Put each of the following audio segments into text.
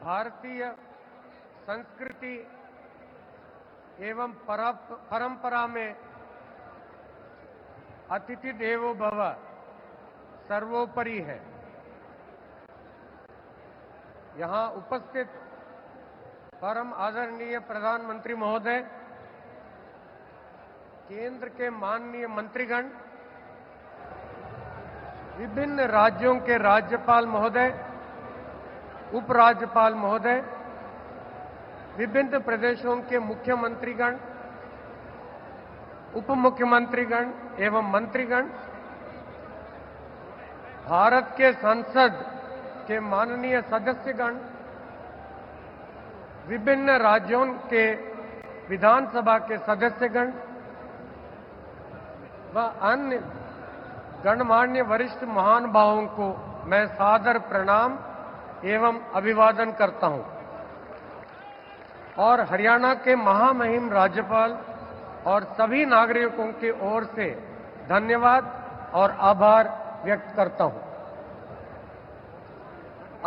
भारतीय संस्कृति एवं परंपरा में अतिथि देवो भव सर्वोपरि है। यहां उपस्थित परम आदरणीय प्रधानमंत्री महोदय, केंद्र के माननीय मंत्रीगण, विभिन्न राज्यों के राज्यपाल महोदय, उपराज्यपाल महोदय, विभिन्न प्रदेशों के मुख्यमंत्रीगण, उप मुख्यमंत्रीगण एवं मंत्रीगण, भारत के संसद के माननीय सदस्यगण, विभिन्न राज्यों के विधानसभा के सदस्यगण व अन्य गणमान्य वरिष्ठ महानुभावों को मैं सादर प्रणाम एवं अभिवादन करता हूं और हरियाणा के महामहिम राज्यपाल और सभी नागरिकों की ओर से धन्यवाद और आभार व्यक्त करता हूं।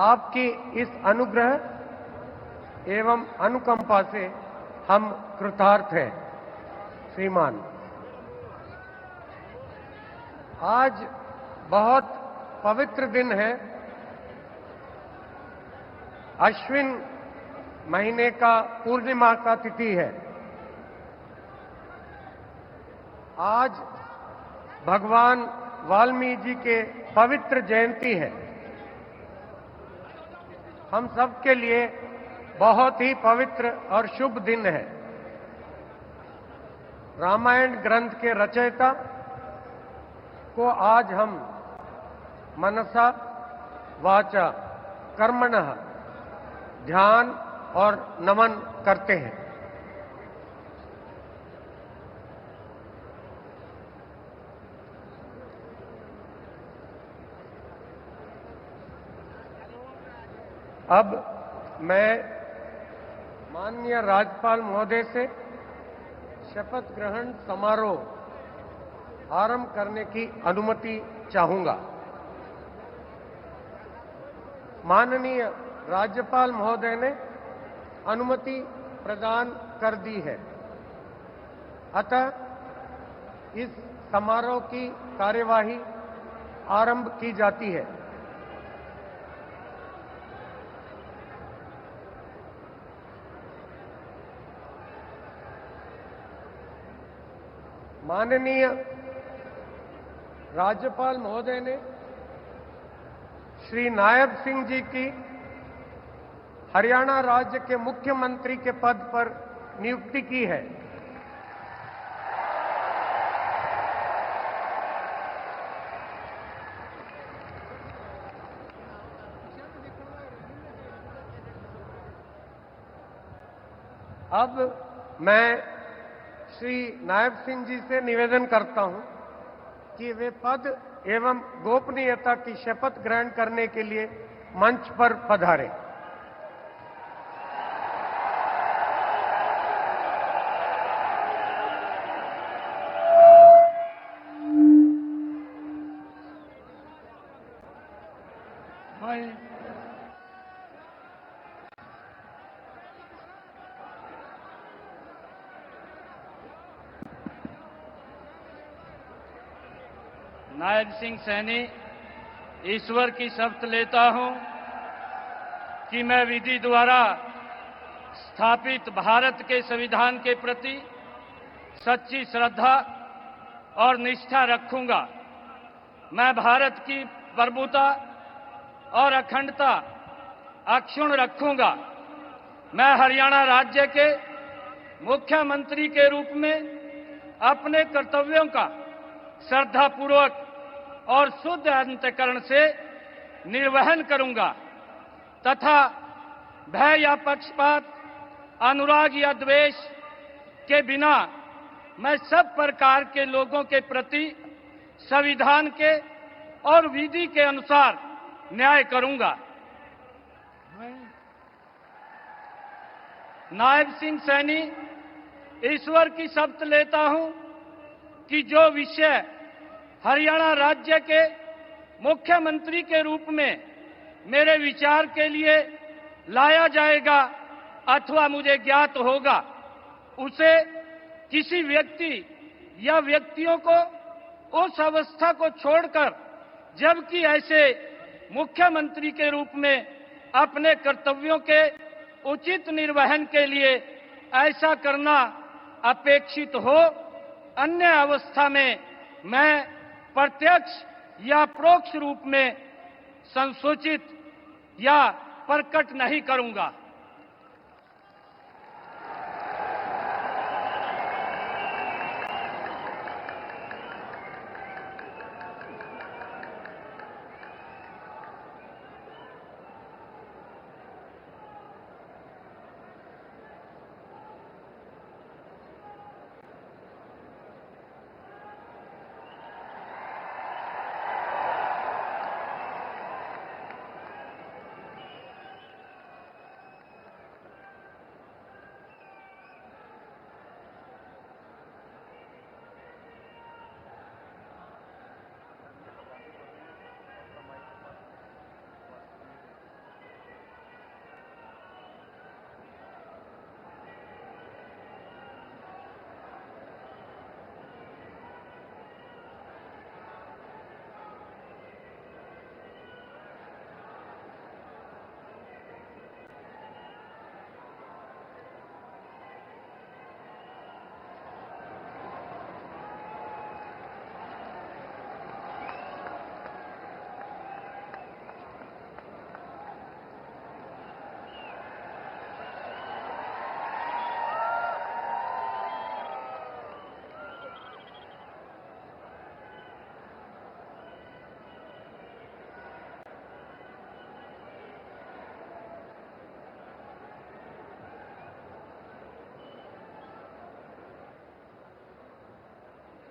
आपकी इस अनुग्रह एवं अनुकंपा से हम कृतार्थ हैं। श्रीमान, आज बहुत पवित्र दिन है। अश्विन महीने का पूर्णिमा का तिथि है। आज भगवान वाल्मीकि जी के पवित्र जयंती है। हम सब के लिए बहुत ही पवित्र और शुभ दिन है। रामायण ग्रंथ के रचयिता को आज हम मनसा वाचा कर्मणः ध्यान और नमन करते हैं। अब मैं माननीय राज्यपाल महोदय से शपथ ग्रहण समारोह आरंभ करने की अनुमति चाहूंगा। माननीय राज्यपाल महोदय ने अनुमति प्रदान कर दी है। अतः इस समारोह की कार्यवाही आरंभ की जाती है। माननीय राज्यपाल महोदय ने श्री नायब सिंह जी की हरियाणा राज्य के मुख्यमंत्री के पद पर नियुक्ति की है। अब मैं श्री नायब सिंह जी से निवेदन करता हूं कि वे पद एवं गोपनीयता की शपथ ग्रहण करने के लिए मंच पर पधारें। नायब सिंह सैनी ईश्वर की शपथ लेता हूं कि मैं विधि द्वारा स्थापित भारत के संविधान के प्रति सच्ची श्रद्धा और निष्ठा रखूंगा। मैं भारत की प्रभुता और अखंडता अक्षुण्ण रखूंगा। मैं हरियाणा राज्य के मुख्यमंत्री के रूप में अपने कर्तव्यों का श्रद्धापूर्वक और शुद्ध अंतःकरण से निर्वहन करूंगा तथा भय या पक्षपात, अनुराग या द्वेष के बिना मैं सब प्रकार के लोगों के प्रति संविधान के और विधि के अनुसार न्याय करूंगा। नायब सिंह सैनी ईश्वर की शपथ लेता हूं कि जो विषय हरियाणा राज्य के मुख्यमंत्री के रूप में मेरे विचार के लिए लाया जाएगा अथवा मुझे ज्ञात होगा, उसे किसी व्यक्ति या व्यक्तियों को उस अवस्था को छोड़कर, जबकि ऐसे मुख्यमंत्री के रूप में अपने कर्तव्यों के उचित निर्वहन के लिए ऐसा करना अपेक्षित हो, अन्य अवस्था में मैं प्रत्यक्ष या परोक्ष रूप में संसूचित या प्रकट नहीं करूंगा।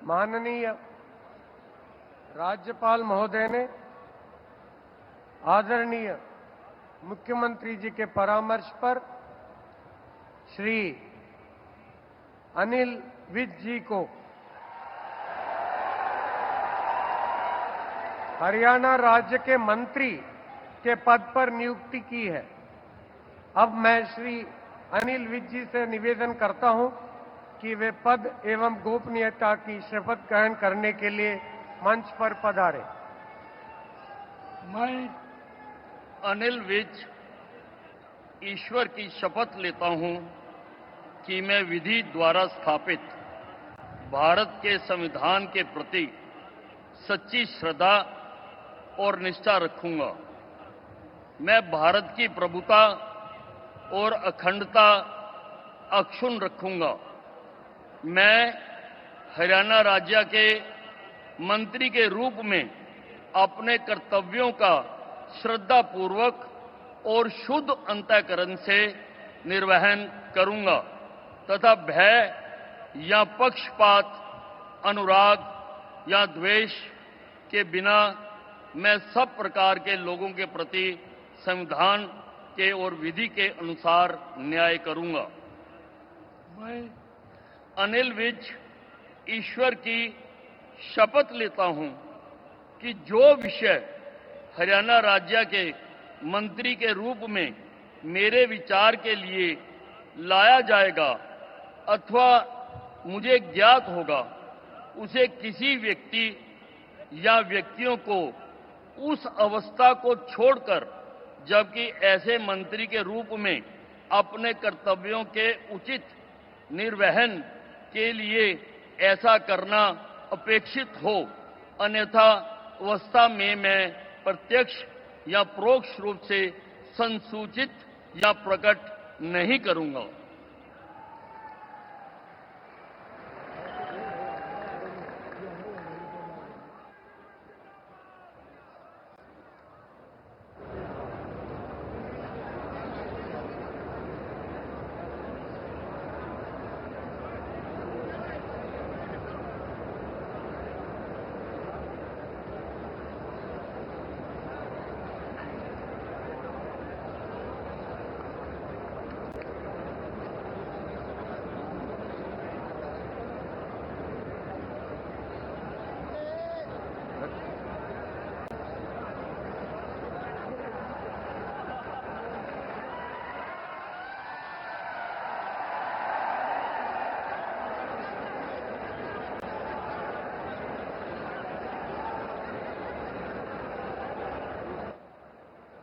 माननीय राज्यपाल महोदय ने आदरणीय मुख्यमंत्री जी के परामर्श पर श्री अनिल विज जी को हरियाणा राज्य के मंत्री के पद पर नियुक्ति की है। अब मैं श्री अनिल विज जी से निवेदन करता हूं कि वे पद एवं गोपनीयता की शपथ ग्रहण करने के लिए मंच पर पधारें। मैं अनिल विज ईश्वर की शपथ लेता हूं कि मैं विधि द्वारा स्थापित भारत के संविधान के प्रति सच्ची श्रद्धा और निष्ठा रखूंगा। मैं भारत की प्रभुता और अखंडता अक्षुण्ण रखूंगा। मैं हरियाणा राज्य के मंत्री के रूप में अपने कर्तव्यों का श्रद्धापूर्वक और शुद्ध अंतःकरण से निर्वहन करूंगा तथा भय या पक्षपात, अनुराग या द्वेष के बिना मैं सब प्रकार के लोगों के प्रति संविधान के और विधि के अनुसार न्याय करूंगा। मैं अनिल विज ईश्वर की शपथ लेता हूं कि जो विषय हरियाणा राज्य के मंत्री के रूप में मेरे विचार के लिए लाया जाएगा अथवा मुझे ज्ञात होगा, उसे किसी व्यक्ति या व्यक्तियों को उस अवस्था को छोड़कर, जबकि ऐसे मंत्री के रूप में अपने कर्तव्यों के उचित निर्वहन के लिए ऐसा करना अपेक्षित हो, अन्यथा अवस्था में मैं प्रत्यक्ष या परोक्ष रूप से संसूचित या प्रकट नहीं करूंगा।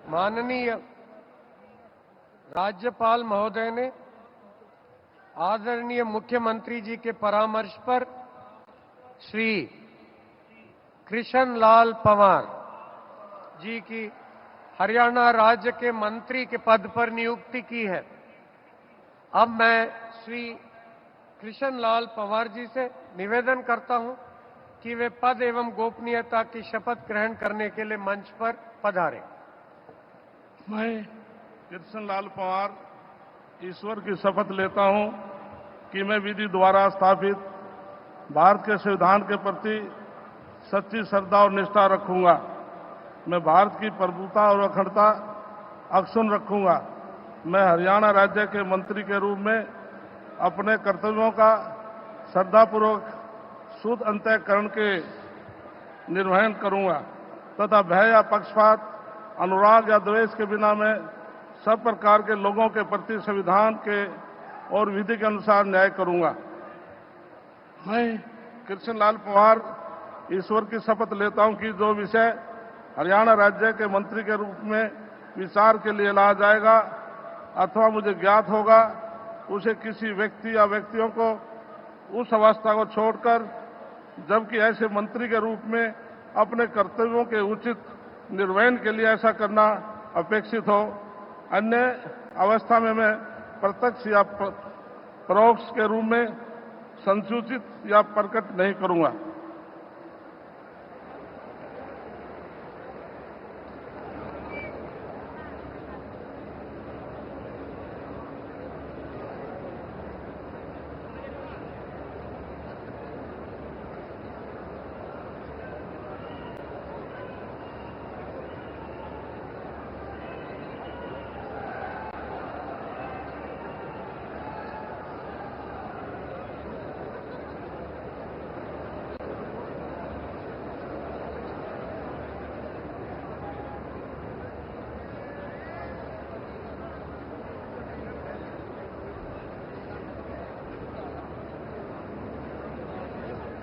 माननीय राज्यपाल महोदय ने आदरणीय मुख्यमंत्री जी के परामर्श पर श्री कृष्ण लाल पंवार जी की हरियाणा राज्य के मंत्री के पद पर नियुक्ति की है। अब मैं श्री कृष्ण लाल पंवार जी से निवेदन करता हूं कि वे पद एवं गोपनीयता की शपथ ग्रहण करने के लिए मंच पर पधारें। मैं कृष्ण लाल पंवार ईश्वर की शपथ लेता हूं कि मैं विधि द्वारा स्थापित भारत के संविधान के प्रति सच्ची श्रद्धा और निष्ठा रखूंगा। मैं भारत की प्रभुता और अखंडता अक्षुण्ण रखूंगा। मैं हरियाणा राज्य के मंत्री के रूप में अपने कर्तव्यों का श्रद्धापूर्वक शुद्ध अंतःकरण के निर्वहन करूंगा तथा भय या पक्षपात, अनुराग या द्वेष के बिना मैं सब प्रकार के लोगों के प्रति संविधान के और विधि के अनुसार न्याय करूंगा। मैं कृष्ण लाल पंवार ईश्वर की शपथ लेता हूं कि जो विषय हरियाणा राज्य के मंत्री के रूप में विचार के लिए लाया जाएगा अथवा मुझे ज्ञात होगा, उसे किसी व्यक्ति या व्यक्तियों को उस अवस्था को छोड़कर, जबकि ऐसे मंत्री के रूप में अपने कर्तव्यों के उचित निर्वहन के लिए ऐसा करना अपेक्षित हो, अन्य अवस्था में मैं प्रत्यक्ष या परोक्ष के रूप में संसूचित या प्रकट नहीं करूंगा।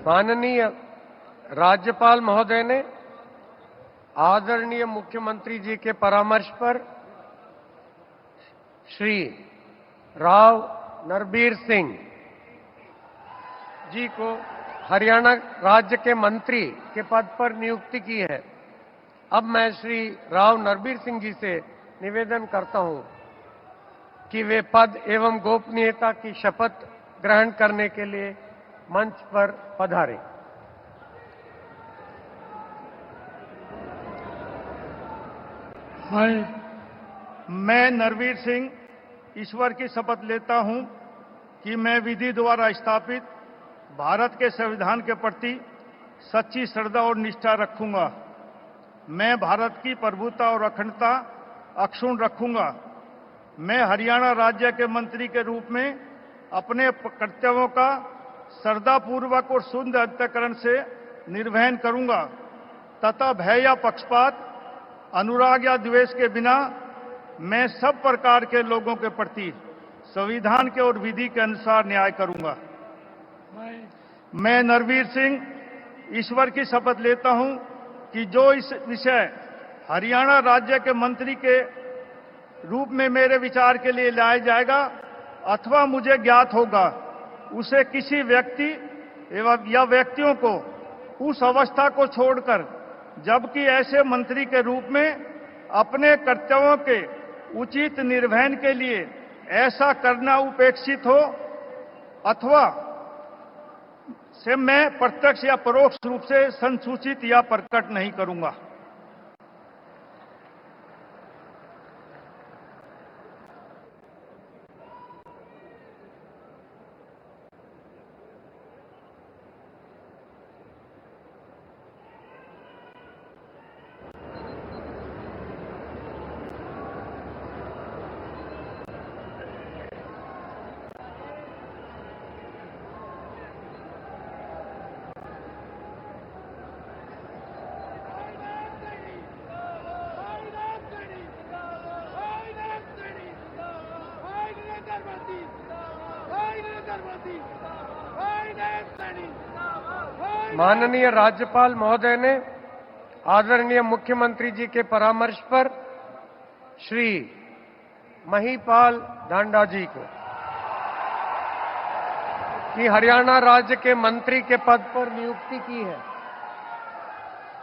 माननीय राज्यपाल महोदय ने आदरणीय मुख्यमंत्री जी के परामर्श पर श्री राव नरबीर सिंह जी को हरियाणा राज्य के मंत्री के पद पर नियुक्ति की है। अब मैं श्री राव नरबीर सिंह जी से निवेदन करता हूं कि वे पद एवं गोपनीयता की शपथ ग्रहण करने के लिए मंच पर पधारें। मैं नरवीर सिंह ईश्वर की शपथ लेता हूं कि मैं विधि द्वारा स्थापित भारत के संविधान के प्रति सच्ची श्रद्धा और निष्ठा रखूंगा। मैं भारत की प्रभुता और अखंडता अक्षुण्ण रखूंगा। मैं हरियाणा राज्य के मंत्री के रूप में अपने कर्तव्यों का श्रद्धापूर्वक और शुद्ध अंतःकरण से निर्वहन करूंगा तथा भय या पक्षपात, अनुराग या द्वेष के बिना मैं सब प्रकार के लोगों के प्रति संविधान के और विधि के अनुसार न्याय करूंगा। मैं नरवीर सिंह ईश्वर की शपथ लेता हूं कि जो इस विषय हरियाणा राज्य के मंत्री के रूप में मेरे विचार के लिए लाया जाएगा अथवा मुझे ज्ञात होगा, उसे किसी व्यक्ति एवं या व्यक्तियों को उस अवस्था को छोड़कर, जबकि ऐसे मंत्री के रूप में अपने कर्तव्यों के उचित निर्वहन के लिए ऐसा करना उपेक्षित हो अथवा से मैं प्रत्यक्ष या परोक्ष रूप से संसूचित या प्रकट नहीं करूंगा। माननीय राज्यपाल महोदय ने आदरणीय मुख्यमंत्री जी के परामर्श पर श्री महिपाल ढांडा जी को कि हरियाणा राज्य के मंत्री के पद पर नियुक्ति की है।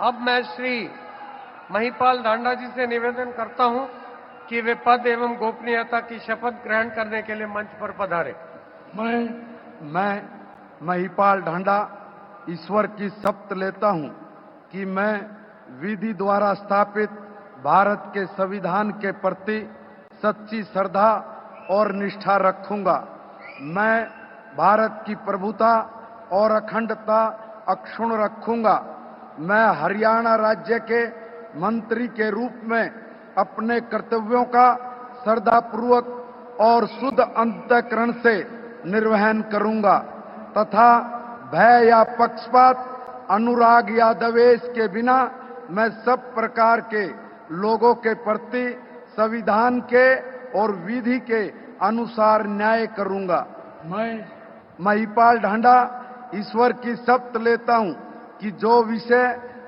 अब मैं श्री महिपाल ढांडा जी से निवेदन करता हूं कि वे पद एवं गोपनीयता की शपथ ग्रहण करने के लिए मंच पर पधारे। मैं महिपाल ढांडा ईश्वर की शपथ लेता हूं कि मैं विधि द्वारा स्थापित भारत के संविधान के प्रति सच्ची श्रद्धा और निष्ठा रखूंगा। मैं भारत की प्रभुता और अखंडता अक्षुण्ण रखूंगा। मैं हरियाणा राज्य के मंत्री के रूप में अपने कर्तव्यों का श्रद्धापूर्वक और शुद्ध अंतःकरण से निर्वहन करूंगा तथा भय या पक्षपात, अनुराग या द्वेष के बिना मैं सब प्रकार के लोगों के प्रति संविधान के और विधि के अनुसार न्याय करूंगा। मैं महिपाल ढांडा ईश्वर की शपथ लेता हूं कि जो विषय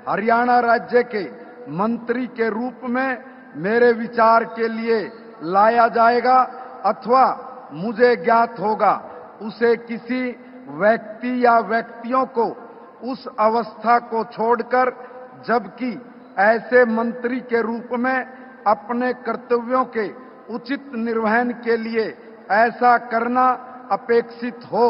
हरियाणा राज्य के मंत्री के रूप में मेरे विचार के लिए लाया जाएगा अथवा मुझे ज्ञात होगा, उसे किसी व्यक्ति या व्यक्तियों को उस अवस्था को छोड़कर, जबकि ऐसे मंत्री के रूप में अपने कर्तव्यों के उचित निर्वहन के लिए ऐसा करना अपेक्षित हो,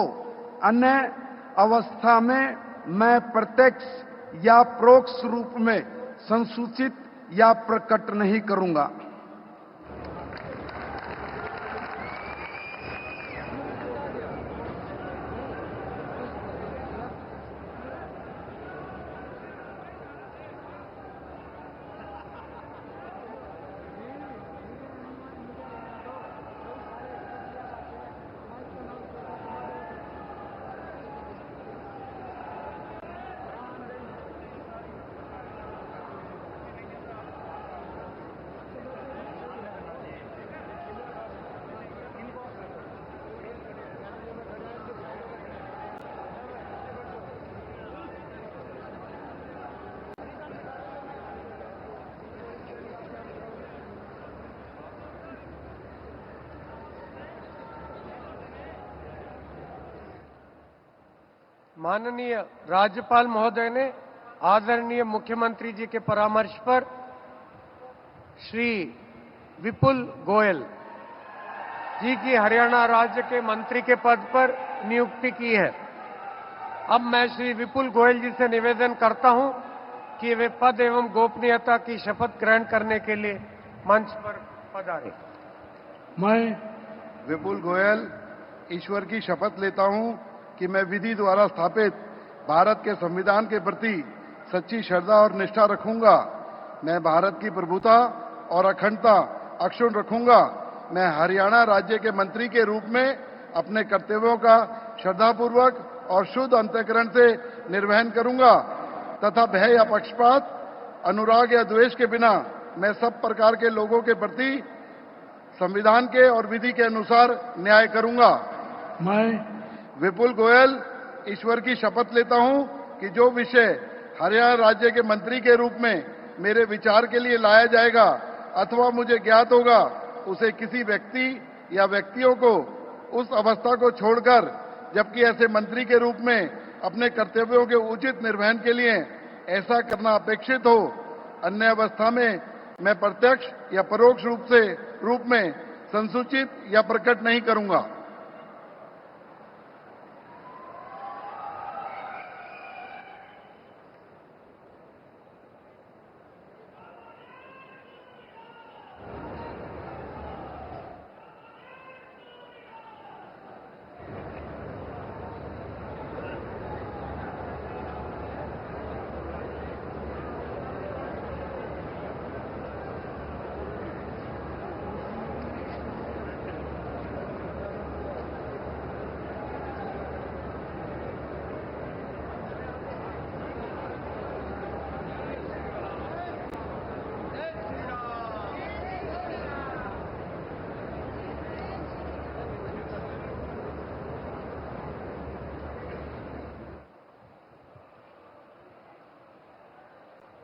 अन्य अवस्था में मैं प्रत्यक्ष या परोक्ष रूप में संसूचित या प्रकट नहीं करूंगा। माननीय राज्यपाल महोदय ने आदरणीय मुख्यमंत्री जी के परामर्श पर श्री विपुल गोयल जी की हरियाणा राज्य के मंत्री के पद पर नियुक्ति की है। अब मैं श्री विपुल गोयल जी से निवेदन करता हूं कि वे पद एवं गोपनीयता की शपथ ग्रहण करने के लिए मंच पर पधारें। मैं विपुल गोयल ईश्वर की शपथ लेता हूं कि मैं विधि द्वारा स्थापित भारत के संविधान के प्रति सच्ची श्रद्धा और निष्ठा रखूंगा। मैं भारत की प्रभुता और अखंडता अक्षुण्ण रखूंगा। मैं हरियाणा राज्य के मंत्री के रूप में अपने कर्तव्यों का श्रद्धापूर्वक और शुद्ध अंतःकरण से निर्वहन करूंगा तथा भय या पक्षपात, अनुराग या द्वेष के बिना मैं सब प्रकार के लोगों के प्रति संविधान के और विधि के अनुसार न्याय करूंगा। मैं विपुल गोयल ईश्वर की शपथ लेता हूं कि जो विषय हरियाणा राज्य के मंत्री के रूप में मेरे विचार के लिए लाया जाएगा अथवा मुझे ज्ञात होगा, उसे किसी व्यक्ति या व्यक्तियों को उस अवस्था को छोड़कर, जबकि ऐसे मंत्री के रूप में अपने कर्तव्यों के उचित निर्वहन के लिए ऐसा करना अपेक्षित हो, अन्य अवस्था में मैं प्रत्यक्ष या परोक्ष रूप में संसूचित या प्रकट नहीं करूंगा।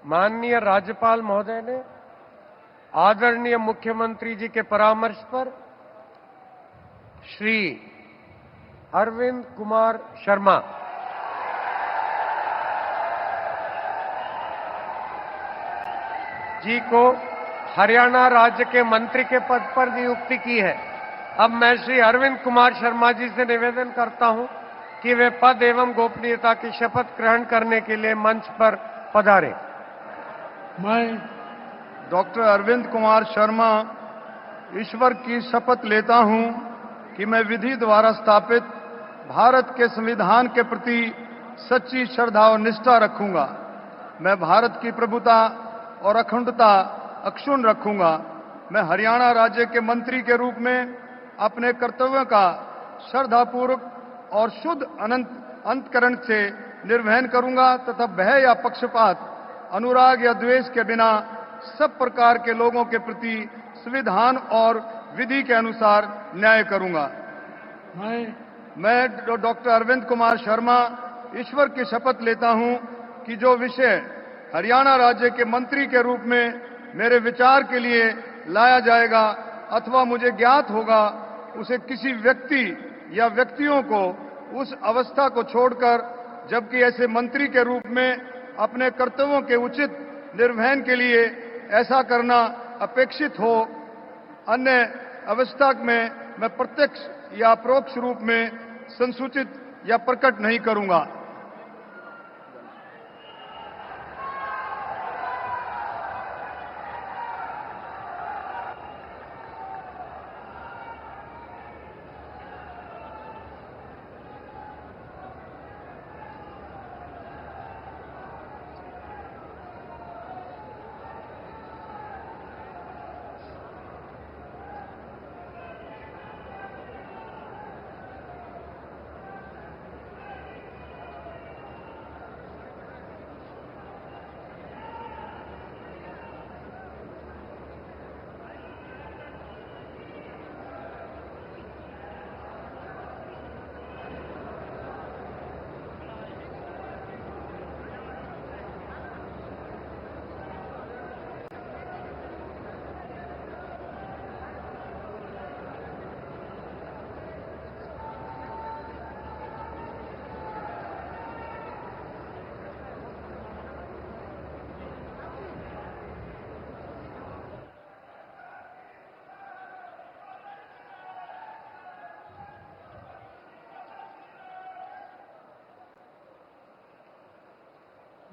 माननीय राज्यपाल महोदय ने आदरणीय मुख्यमंत्री जी के परामर्श पर श्री अरविंद कुमार शर्मा जी को हरियाणा राज्य के मंत्री के पद पर नियुक्ति की है। अब मैं श्री अरविंद कुमार शर्मा जी से निवेदन करता हूं कि वे पद एवं गोपनीयता की शपथ ग्रहण करने के लिए मंच पर पधारें। मैं डॉक्टर अरविंद कुमार शर्मा ईश्वर की शपथ लेता हूं कि मैं विधि द्वारा स्थापित भारत के संविधान के प्रति सच्ची श्रद्धा और निष्ठा रखूंगा। मैं भारत की प्रभुता और अखंडता अक्षुण्ण रखूंगा। मैं हरियाणा राज्य के मंत्री के रूप में अपने कर्तव्यों का श्रद्धापूर्वक और शुद्ध अंतकरण से निर्वहन करूंगा तथा भय या पक्षपात, अनुराग या द्वेष के बिना सब प्रकार के लोगों के प्रति संविधान और विधि के अनुसार न्याय करूंगा। मैं डॉक्टर अरविंद कुमार शर्मा ईश्वर की शपथ लेता हूं कि जो विषय हरियाणा राज्य के मंत्री के रूप में मेरे विचार के लिए लाया जाएगा अथवा मुझे ज्ञात होगा, उसे किसी व्यक्ति या व्यक्तियों को उस अवस्था को छोड़कर, जबकि ऐसे मंत्री के रूप में अपने कर्तव्यों के उचित निर्वहन के लिए ऐसा करना अपेक्षित हो, अन्य अवस्था में मैं प्रत्यक्ष या अपरोक्ष रूप में संसूचित या प्रकट नहीं करूंगा।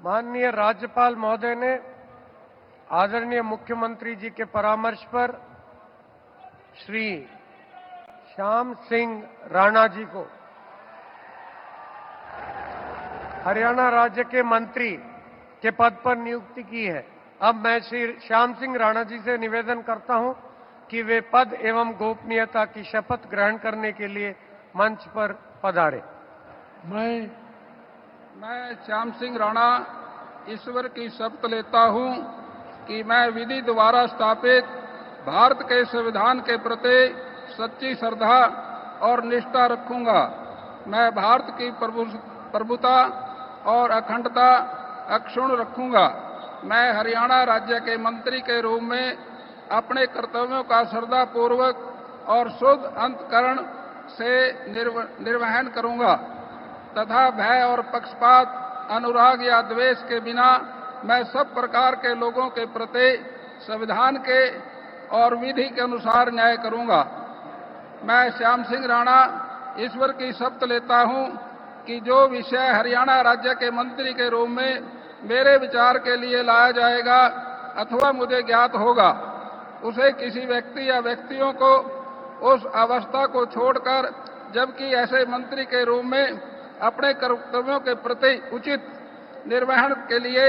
माननीय राज्यपाल महोदय ने आदरणीय मुख्यमंत्री जी के परामर्श पर श्री श्याम सिंह राणा जी को हरियाणा राज्य के मंत्री के पद पर नियुक्ति की है। अब मैं श्री श्याम सिंह राणा जी से निवेदन करता हूं कि वे पद एवं गोपनीयता की शपथ ग्रहण करने के लिए मंच पर पधारें। मैं श्याम सिंह राणा ईश्वर की शपथ लेता हूं कि मैं विधि द्वारा स्थापित भारत के संविधान के प्रति सच्ची श्रद्धा और निष्ठा रखूंगा। मैं भारत की प्रभुता और अखंडता अक्षुण्ण रखूंगा। मैं हरियाणा राज्य के मंत्री के रूप में अपने कर्तव्यों का श्रद्धापूर्वक और शुद्ध अंतकरण से निर्वहन करूंगा तथा भय और पक्षपात, अनुराग या द्वेष के बिना मैं सब प्रकार के लोगों के प्रति संविधान के और विधि के अनुसार न्याय करूंगा। मैं श्याम सिंह राणा ईश्वर की शपथ लेता हूं कि जो विषय हरियाणा राज्य के मंत्री के रूप में मेरे विचार के लिए लाया जाएगा अथवा मुझे ज्ञात होगा, उसे किसी व्यक्ति या व्यक्तियों को उस अवस्था को छोड़कर, जबकि ऐसे मंत्री के रूप में अपने कर्तव्यों के प्रति उचित निर्वहन के लिए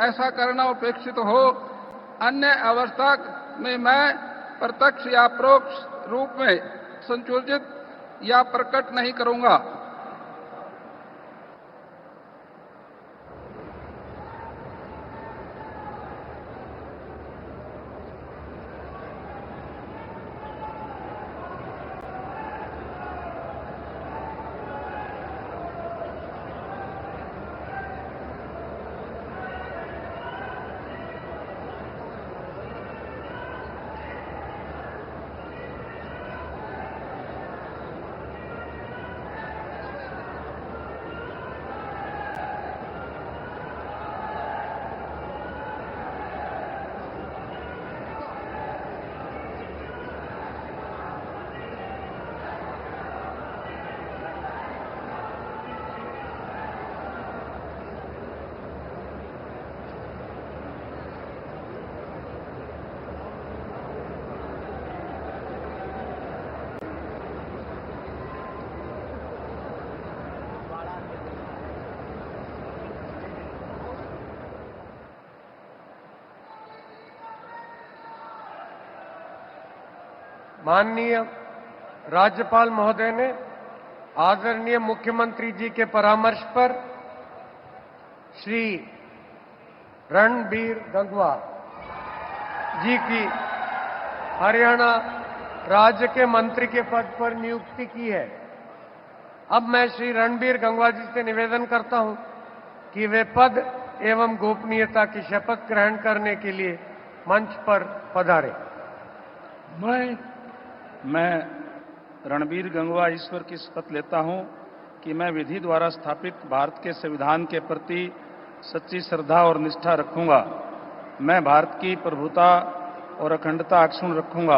ऐसा करना अपेक्षित हो, अन्य अवस्था में मैं प्रत्यक्ष या परोक्ष रूप में संसूचित या प्रकट नहीं करूंगा। माननीय राज्यपाल महोदय ने आदरणीय मुख्यमंत्री जी के परामर्श पर श्री रणबीर गंगवा जी की हरियाणा राज्य के मंत्री के पद पर नियुक्ति की है। अब मैं श्री रणबीर गंगवा जी से निवेदन करता हूं कि वे पद एवं गोपनीयता की शपथ ग्रहण करने के लिए मंच पर पधारें। मैं रणबीर गंगवा ईश्वर की शपथ लेता हूं कि मैं विधि द्वारा स्थापित भारत के संविधान के प्रति सच्ची श्रद्धा और निष्ठा रखूंगा। मैं भारत की प्रभुता और अखंडता अक्षुण्ण रखूंगा।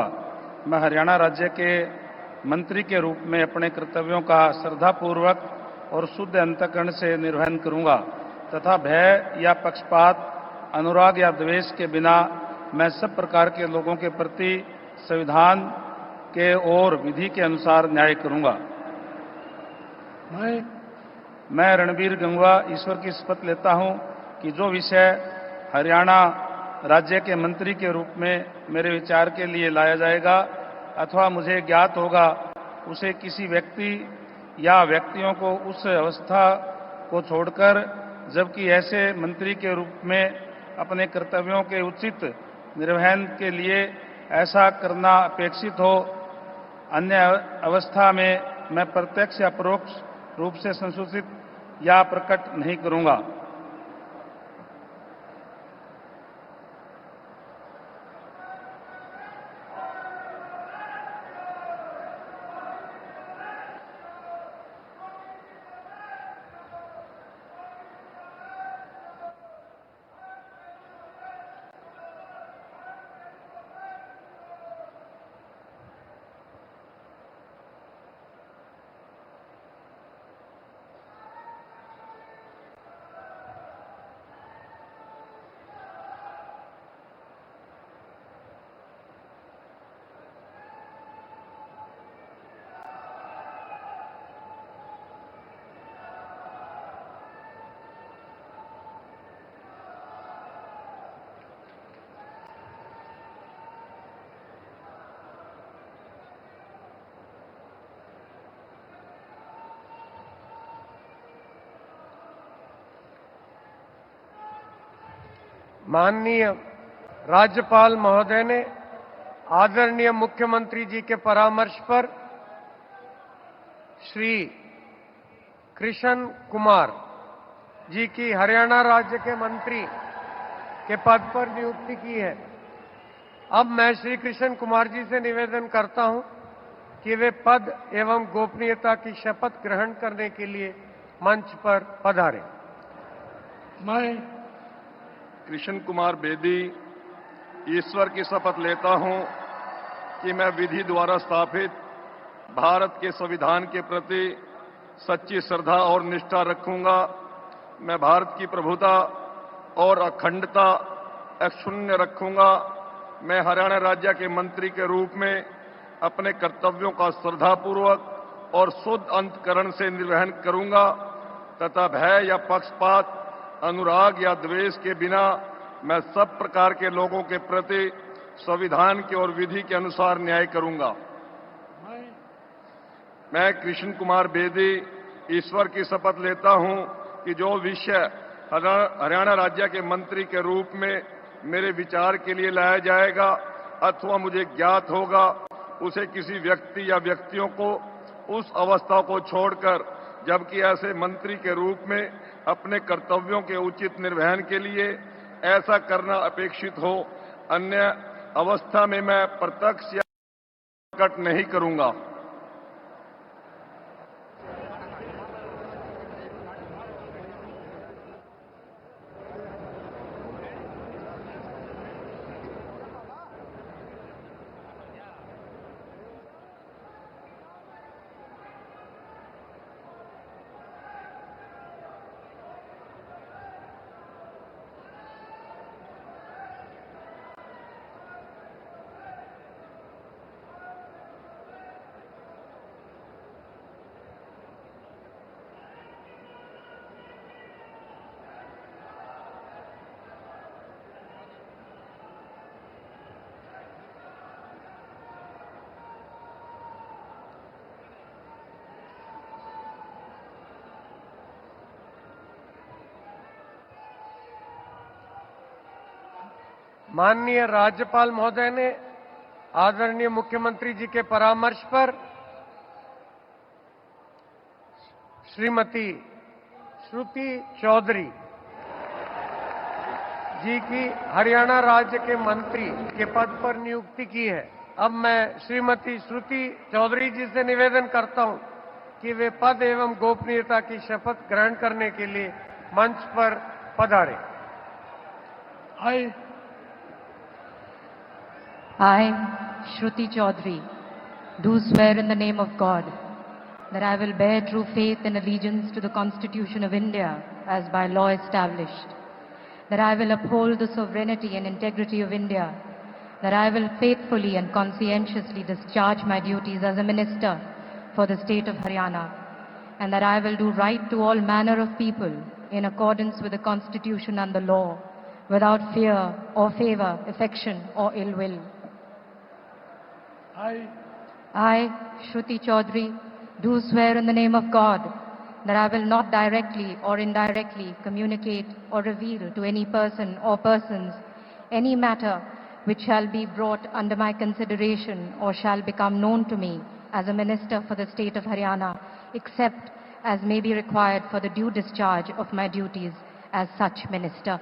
मैं हरियाणा राज्य के मंत्री के रूप में अपने कर्तव्यों का श्रद्धापूर्वक और शुद्ध अंतःकरण से निर्वहन करूंगा तथा भय या पक्षपात, अनुराग या द्वेष के बिना मैं सब प्रकार के लोगों के प्रति संविधान के और विधि के अनुसार न्याय करूंगा। मैं रणबीर गंगवा ईश्वर की शपथ लेता हूं कि जो विषय हरियाणा राज्य के मंत्री के रूप में मेरे विचार के लिए लाया जाएगा अथवा मुझे ज्ञात होगा, उसे किसी व्यक्ति या व्यक्तियों को उस अवस्था को छोड़कर, जबकि ऐसे मंत्री के रूप में अपने कर्तव्यों के उचित निर्वहन के लिए ऐसा करना अपेक्षित हो, अन्य अवस्था में मैं प्रत्यक्ष या परोक्ष रूप से संसूचित या प्रकट नहीं करूंगा। माननीय राज्यपाल महोदय ने आदरणीय मुख्यमंत्री जी के परामर्श पर श्री कृष्ण कुमार जी की हरियाणा राज्य के मंत्री के पद पर नियुक्ति की है। अब मैं श्री कृष्ण कुमार जी से निवेदन करता हूं कि वे पद एवं गोपनीयता की शपथ ग्रहण करने के लिए मंच पर पधारें। मैं कृष्ण कुमार बेदी ईश्वर की शपथ लेता हूं कि मैं विधि द्वारा स्थापित भारत के संविधान के प्रति सच्ची श्रद्धा और निष्ठा रखूंगा। मैं भारत की प्रभुता और अखंडता अक्षुण्ण रखूंगा। मैं हरियाणा राज्य के मंत्री के रूप में अपने कर्तव्यों का श्रद्धापूर्वक और शुद्ध अंतःकरण से निर्वहन करूंगा तथा भय या पक्षपात, अनुराग या द्वेष के बिना मैं सब प्रकार के लोगों के प्रति संविधान के और विधि के अनुसार न्याय करूंगा। मैं कृष्ण कुमार बेदी ईश्वर की शपथ लेता हूं कि जो विषय हरियाणा राज्य के मंत्री के रूप में मेरे विचार के लिए लाया जाएगा अथवा मुझे ज्ञात होगा, उसे किसी व्यक्ति या व्यक्तियों को उस अवस्था को छोड़कर, जबकि ऐसे मंत्री के रूप में अपने कर्तव्यों के उचित निर्वहन के लिए ऐसा करना अपेक्षित हो, अन्य अवस्था में मैं प्रत्यक्ष या प्रकट नहीं करूंगा। माननीय राज्यपाल महोदय ने आदरणीय मुख्यमंत्री जी के परामर्श पर श्रीमती श्रुति चौधरी जी की हरियाणा राज्य के मंत्री के पद पर नियुक्ति की है। अब मैं श्रीमती श्रुति चौधरी जी से निवेदन करता हूं कि वे पद एवं गोपनीयता की शपथ ग्रहण करने के लिए मंच पर पधारें। I, Shruti Chaudhary, do swear in the name of God that I will bear true faith and allegiance to the Constitution of India as by law established, that I will uphold the sovereignty and integrity of India, that I will faithfully and conscientiously discharge my duties as a minister for the state of Haryana, and that I will do right to all manner of people in accordance with the Constitution and the law, without fear or favor, affection or ill will. I, Shruti Chaudhary, do swear in the name of God that I will not directly or indirectly communicate or reveal to any person or persons any matter which shall be brought under my consideration or shall become known to me as a minister for the state of Haryana, except as may be required for the due discharge of my duties as such minister.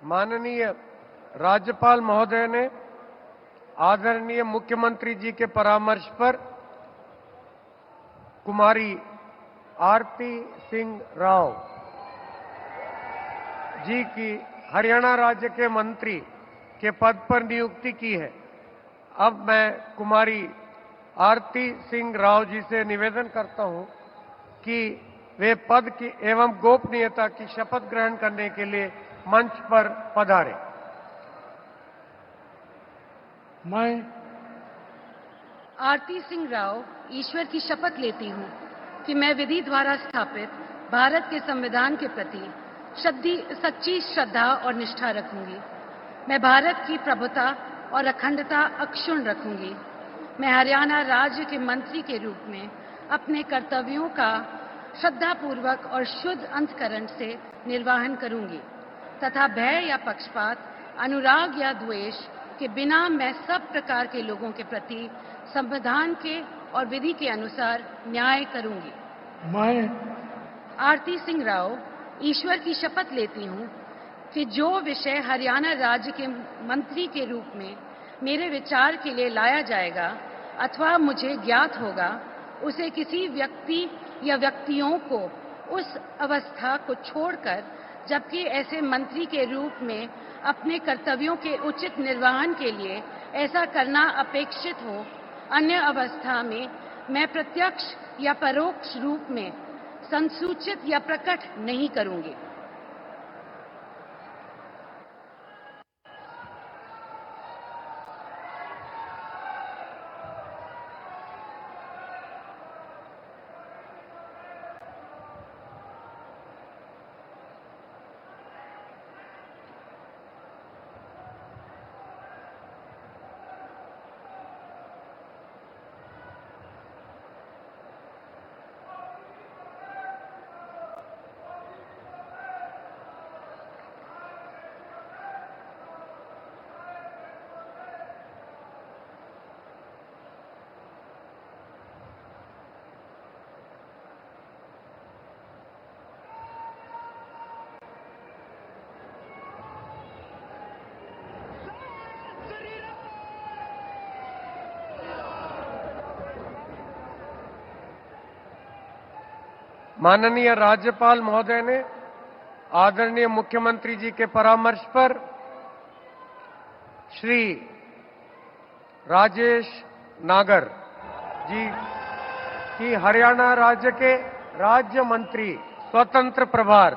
माननीय राज्यपाल महोदय ने आदरणीय मुख्यमंत्री जी के परामर्श पर कुमारी आरती सिंह राव जी की हरियाणा राज्य के मंत्री के पद पर नियुक्ति की है। अब मैं कुमारी आरती सिंह राव जी से निवेदन करता हूं कि वे पद की एवं गोपनीयता की शपथ ग्रहण करने के लिए मंच पर पधारें। मैं आरती सिंह राव ईश्वर की शपथ लेती हूँ कि मैं विधि द्वारा स्थापित भारत के संविधान के प्रति सच्ची श्रद्धा और निष्ठा रखूंगी। मैं भारत की प्रभुता और अखंडता अक्षुण्ण रखूंगी। मैं हरियाणा राज्य के मंत्री के रूप में अपने कर्तव्यों का श्रद्धापूर्वक और शुद्ध अंतःकरण से निर्वहन करूंगी तथा भय या पक्षपात, अनुराग या द्वेष के बिना मैं सब प्रकार के लोगों के प्रति संविधान के और विधि के अनुसार न्याय करूंगी। मैं आरती सिंह राव ईश्वर की शपथ लेती हूँ कि जो विषय हरियाणा राज्य के मंत्री के रूप में मेरे विचार के लिए लाया जाएगा अथवा मुझे ज्ञात होगा, उसे किसी व्यक्ति या व्यक्तियों को उस अवस्था को छोड़कर, जबकि ऐसे मंत्री के रूप में अपने कर्तव्यों के उचित निर्वहन के लिए ऐसा करना अपेक्षित हो, अन्य अवस्था में मैं प्रत्यक्ष या परोक्ष रूप में संसूचित या प्रकट नहीं करूंगी। माननीय राज्यपाल महोदय ने आदरणीय मुख्यमंत्री जी के परामर्श पर श्री राजेश नागर जी की हरियाणा राज्य के राज्य मंत्री स्वतंत्र प्रभार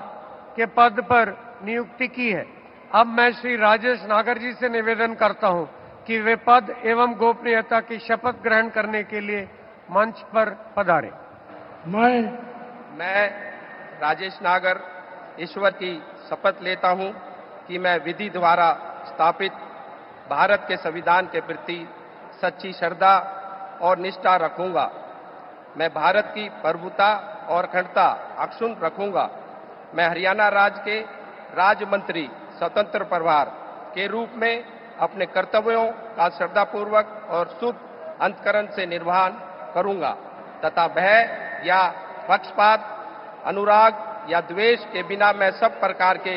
के पद पर नियुक्ति की है। अब मैं श्री राजेश नागर जी से निवेदन करता हूं कि वे पद एवं गोपनीयता की शपथ ग्रहण करने के लिए मंच पर पधारें। मैं राजेश नागर ईश्वर की शपथ लेता हूं कि मैं विधि द्वारा स्थापित भारत के संविधान के प्रति सच्ची श्रद्धा और निष्ठा रखूंगा। मैं भारत की प्रभुता और अखंडता अक्षुण्ण रखूंगा। मैं हरियाणा राज्य के राज्य मंत्री स्वतंत्र प्रभार के रूप में अपने कर्तव्यों का श्रद्धापूर्वक और शुद्ध अंतकरण से निर्वहन करूंगा तथा भय या पक्षपात, अनुराग या द्वेष के बिना मैं सब प्रकार के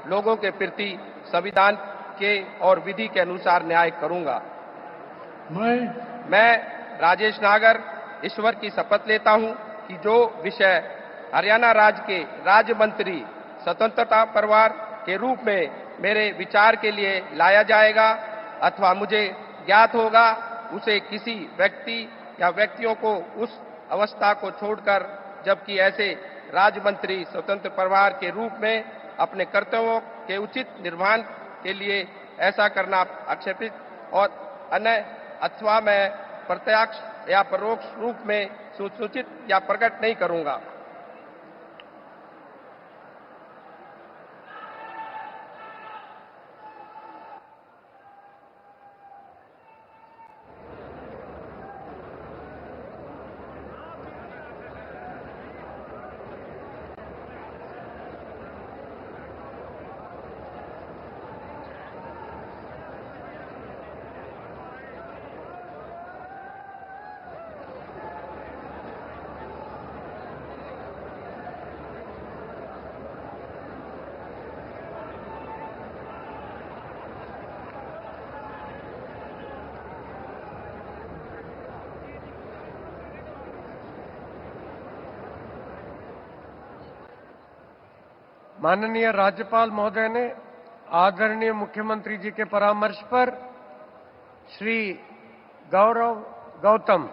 लोगों के प्रति संविधान के और विधि के अनुसार न्याय करूंगा। मैं राजेश नागर ईश्वर की शपथ लेता हूं कि जो विषय हरियाणा राज्य के राज्य मंत्री स्वतंत्रता प्रभार के रूप में मेरे विचार के लिए लाया जाएगा अथवा मुझे ज्ञात होगा, उसे किसी व्यक्ति या व्यक्तियों को उस अवस्था को छोड़कर जबकि ऐसे राज्य मंत्री स्वतंत्र प्रभार के रूप में अपने कर्तव्यों के उचित निर्वहन के लिए ऐसा करना आक्षेपित और अन्य अथवा मैं प्रत्यक्ष या परोक्ष रूप में सूचित या प्रकट नहीं करूंगा। माननीय राज्यपाल महोदय ने आदरणीय मुख्यमंत्री जी के परामर्श पर श्री गौरव गौतम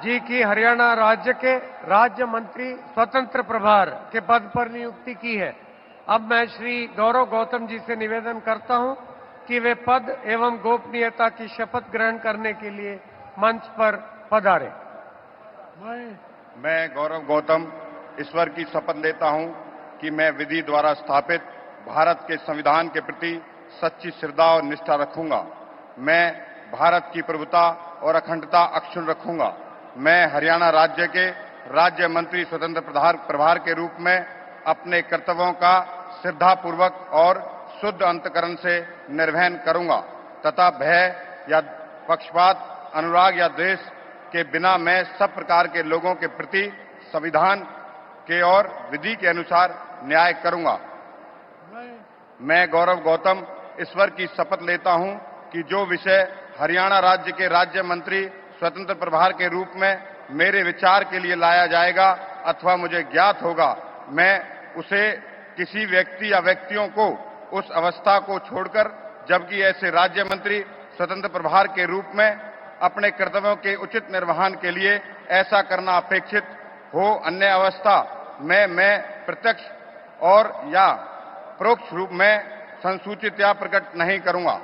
जी की हरियाणा राज्य के राज्य मंत्री स्वतंत्र प्रभार के पद पर नियुक्ति की है। अब मैं श्री गौरव गौतम जी से निवेदन करता हूं कि वे पद एवं गोपनीयता की शपथ ग्रहण करने के लिए मंच पर पधारें। मैं गौरव गौतम ईश्वर की शपथ लेता हूं कि मैं विधि द्वारा स्थापित भारत के संविधान के प्रति सच्ची श्रद्धा और निष्ठा रखूंगा। मैं भारत की प्रभुता और अखंडता अक्षुण्ण रखूंगा। मैं हरियाणा राज्य के राज्य मंत्री स्वतंत्र प्रभार के रूप में अपने कर्तव्यों का श्रद्धापूर्वक और शुद्ध अंतकरण से निर्वहन करूंगा तथा भय या पक्षपात, अनुराग या द्वेष के बिना मैं सब प्रकार के लोगों के प्रति संविधान के और विधि के अनुसार न्याय करूंगा। मैं गौरव गौतम ईश्वर की शपथ लेता हूं कि जो विषय हरियाणा राज्य के राज्य मंत्री स्वतंत्र प्रभार के रूप में मेरे विचार के लिए लाया जाएगा अथवा मुझे ज्ञात होगा, मैं उसे किसी व्यक्ति या व्यक्तियों को उस अवस्था को छोड़कर जबकि ऐसे राज्य मंत्री स्वतंत्र प्रभार के रूप में अपने कर्तव्यों के उचित निर्वहन के लिए ऐसा करना अपेक्षित हो, अन्य अवस्था में मैं प्रत्यक्ष और या परोक्ष रूप में संसूचित या प्रकट नहीं करूंगा।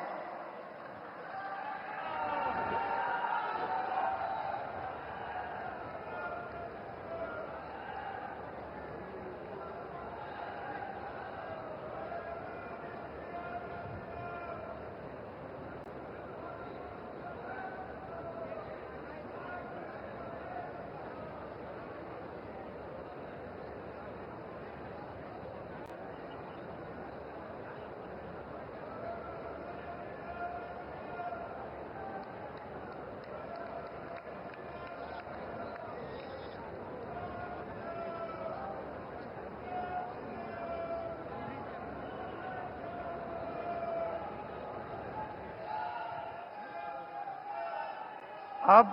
अब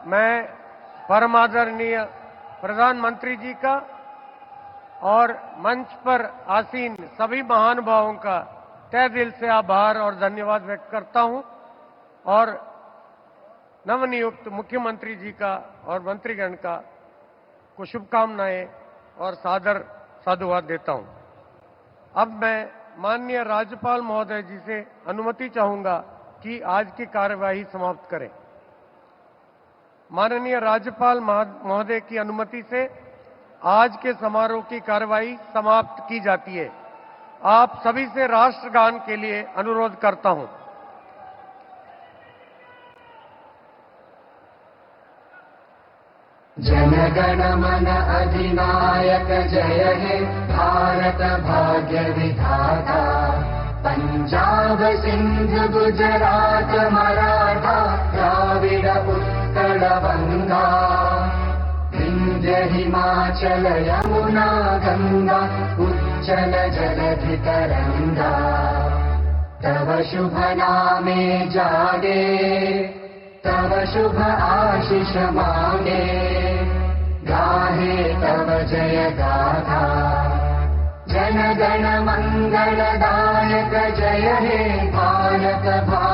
मैं परम आदरणीय प्रधानमंत्री जी का और मंच पर आसीन सभी महानुभावों का तहे दिल से आभार और धन्यवाद व्यक्त करता हूं और नवनियुक्त मुख्यमंत्री जी का और मंत्रीगण का को शुभकामनाएं और सादर साधुवाद देता हूं। अब मैं माननीय राज्यपाल महोदय जी से अनुमति चाहूंगा कि आज की कार्यवाही समाप्त करें। माननीय राज्यपाल महोदय की अनुमति से आज के समारोह की कार्यवाही समाप्त की जाती है। आप सभी से राष्ट्रगान के लिए अनुरोध करता हूं। जनगण मन अधिनायक जय हे भारत भाग्य विधाता, पंजाब सिंध गुजरात मराठा द्राविड उत्कल बंगा, विंध्य हिमाचल यमुना गंगा उच्चल जलधि तरंगा, तव शुभ नामे जागे तव शुभ आशीष मांगे, गाहे तव जय गाथा, जन गण मंगलदायक जय हे भारत भाग्य